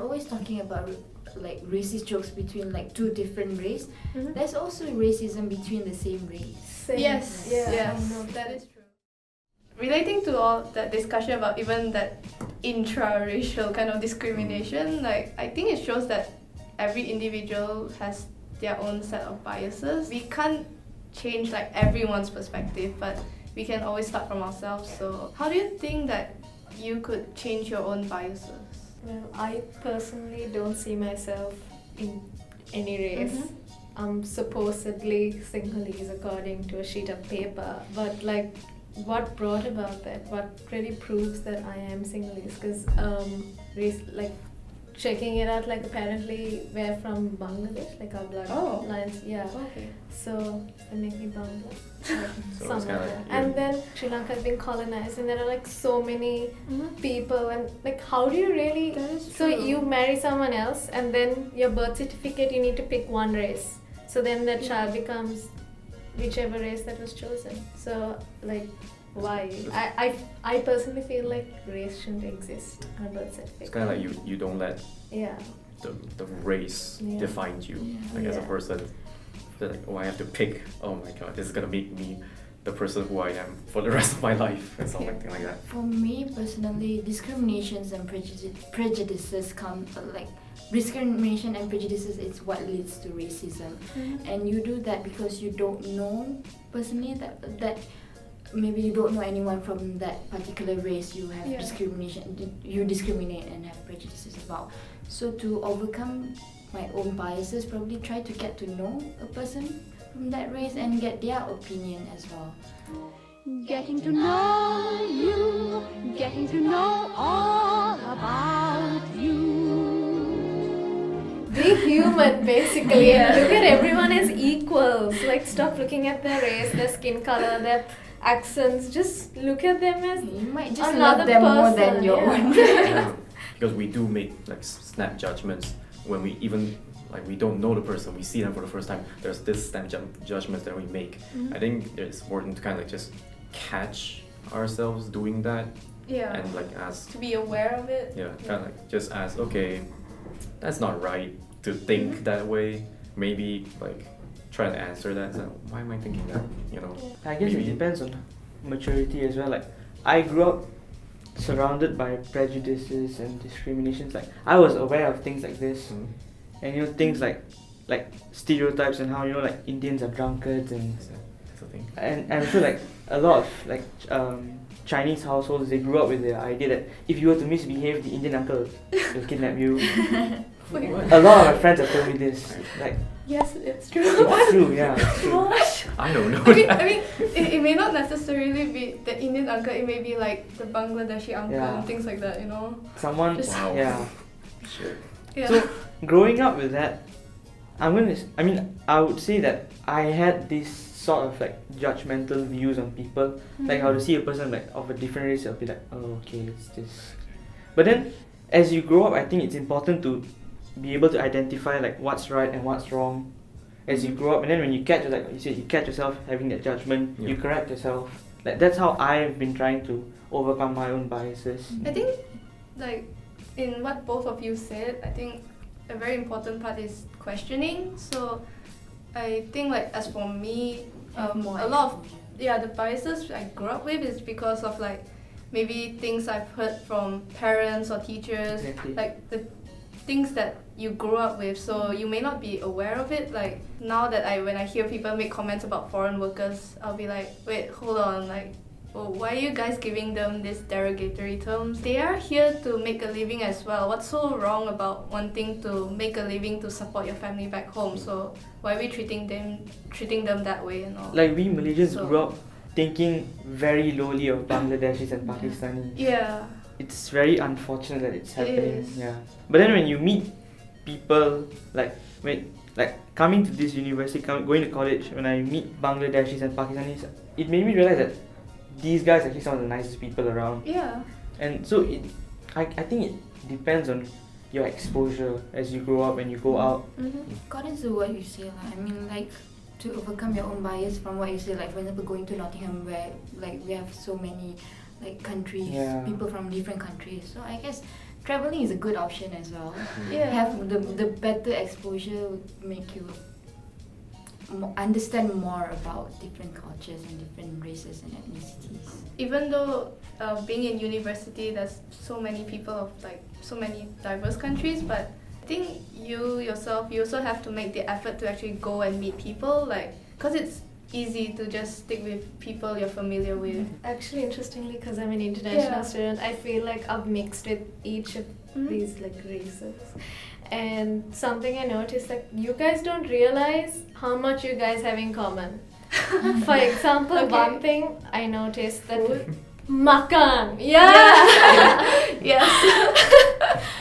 always talking about like racist jokes between like two different race. Mhm. There's also racism between the same race. Yes, that is true. Relating to all that discussion about even that intra-racial kind of discrimination, like I think it shows that every individual has their own set of biases. We can't change like everyone's perspective, but we can always start from ourselves. So how do you think that you could change your own biases? Well, I personally don't see myself in any race. Mhm. I'm supposedly Sinhalese according to a sheet of paper, but like what brought about that? What really proves that I am Sinhalese? Because like checking it out, like apparently we're from Bangladesh, like our blood lines, yeah. Okay. So they make me Bangla. So it's kinda like And then Sri Lanka has been colonized, and there are like so many people, and like how do you really? That is So true. you marry someone else, and then your birth certificate you need to pick one race. So then that child becomes whichever race that was chosen. So like why? I personally feel like race shouldn't exist on a birth certificate. It's kind of like you don't let Yeah. the race Yeah. define you, Yeah. like as a Yeah. person. Feel like, oh, I have to pick. Oh my god, this is gonna make me the person who I am for the rest of my life, and something like that. For me personally, discriminations and prejudices come like discrimination and prejudices is what leads to racism, and you do that because you don't know personally that maybe you don't know anyone from that particular race you have you discriminate and have prejudices about. So to overcome my own biases, probably try to get to know a person from that race and get their opinion as well. Getting to know you, getting to know all about you. Be human, basically, and look at everyone as equals. Like, stop looking at their race, their skin color, their accents. Just look at them as You might just another love them more than person, your yeah. own. Yeah, because we do make like snap judgments when we even like we don't know the person, we see them for the first time. There's this snap judgments that we make. I think it's important to kind of like just catch ourselves doing that Yeah. and like ask, To be aware of it. yeah, kind of like just ask, okay, that's not right to think that way. Maybe like try to answer that. So why am I thinking that? You know. I guess Maybe. it depends on maturity as well. Like I grew up surrounded by prejudices and discriminations. Like I was aware of things like this, Mm. and you know things like stereotypes and how you know like Indians are drunkards and That's the thing. I feel like a lot of like Chinese households, they grew up with the idea that if you were to misbehave, the Indian uncle will kidnap you. A lot of my friends have told me this. Like Yes, it's true. it's true, yeah. It's true. What? I don't know. I mean, it may not necessarily be the Indian uncle. It may be like the Bangladeshi uncle Yeah. and things like that. You know. Someone, Just- Wow. yeah. Shit. Yeah. So growing up with that, I would say that I had this sort of like judgmental views on people. Like how to see a person like of a different race, I'll be like, oh okay, it's this. But then as you grow up, I think it's important to be able to identify like what's right and what's wrong as you grow up. And then when you catch, like you said, you catch yourself having that judgment, you Yeah. correct yourself. Like that's how I've been trying to overcome my own biases. I think, like, in what both of you said, I think a very important part is questioning. So, I think, like, as for me, Have more a lot of exposure. the biases I grew up with is because of like maybe things I've heard from parents or teachers, Exactly. like the things that you grew up with. So you may not be aware of it. Like now that when I hear people make comments about foreign workers, I'll be like, wait, hold on, like, oh, why are you guys giving them these derogatory terms? They are here to make a living as well. What's so wrong about wanting to make a living to support your family back home? So why are we treating them that way and all? Like we Malaysians So- grew up thinking very lowly of Bangladeshis and Pakistanis. Yeah. It's very unfortunate that it's It happening. is. Yeah. But then when you meet people coming to this university, going to college, when I meet Bangladeshis and Pakistanis, it made me realize that these guys are actually some of the nicest people around. Yeah. And so I think it depends on your exposure as you grow up and you go out. According to what you say, I mean, like, to overcome your own bias from what you say, like, for example, going to Nottingham where, like, we have so many, like, countries, Yeah. people from different countries. So I guess traveling is a good option as well. Yeah. Have the better exposure would make you understand more about different cultures and different races and ethnicities. Even though being in university, there's so many people of like so many diverse countries, but I think you yourself, you also have to make the effort to actually go and meet people, like, because it's easy to just stick with people you're familiar with. Actually, interestingly, because I'm an international Yeah. student, I feel like I've mixed with each of these like races. And something I noticed, like, you guys don't realize how much you guys have in common. For example, Okay. one thing I noticed that Food? makan. Yes.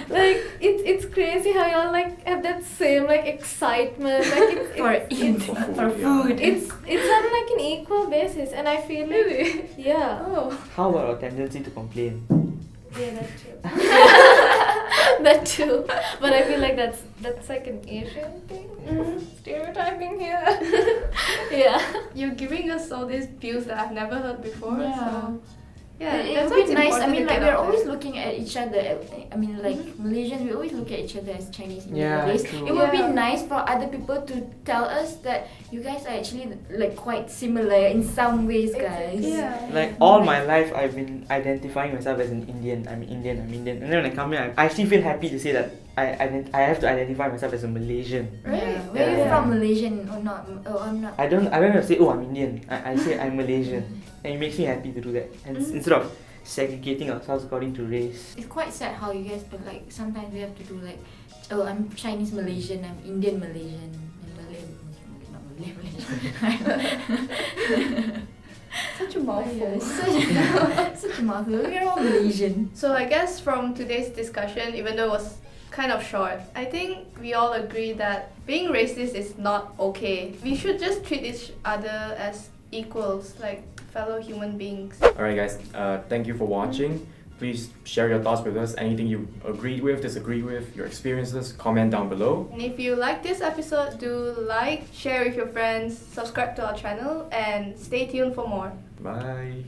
Like it's crazy how y'all like have that same like excitement like For food. it's on like an equal basis, and I feel like Really? yeah. Oh. How about our tendency to complain? Yeah, that too. That too. But I feel like that's like an Asian thing. Stereotyping here. Yeah. You're giving us all these views that I've never heard before. Yeah. So yeah, It that's would why it's be nice. I important mean, to like get we're out always there. looking at each other. I mean, like Malaysians, we always look at each other as Chinese Yeah, race. true. It would be Yeah. nice for other people to tell us that you guys are actually like quite similar in some ways, guys. Yeah. Like all my life, I've been identifying myself as an Indian. I'm Indian. And then when I come here, I actually feel happy to say that I have to identify myself as a Malaysian. Right? Right. Where are you Yeah. from, Malaysian or not? Oh, I'm not. I don't have to say, oh, I'm Indian. I say I'm Malaysian, and it makes me happy to do that. And instead of segregating ourselves according to race. It's quite sad how you guys, but like sometimes we have to do like, oh, I'm Chinese Malaysian, I'm Indian Malaysian, I'm Malay, not Malay Malaysian. Such a mouthful. Such a mouthful. We're all Malaysian. So I guess from today's discussion, even though it was kind of short, I think we all agree that being racist is not okay. We should just treat each other as equals, like fellow human beings. Alright guys, thank you for watching. Please share your thoughts with us. Anything you agreed with, disagreed with, your experiences, comment down below. And if you like this episode, do like, share with your friends, subscribe to our channel, and stay tuned for more. Bye.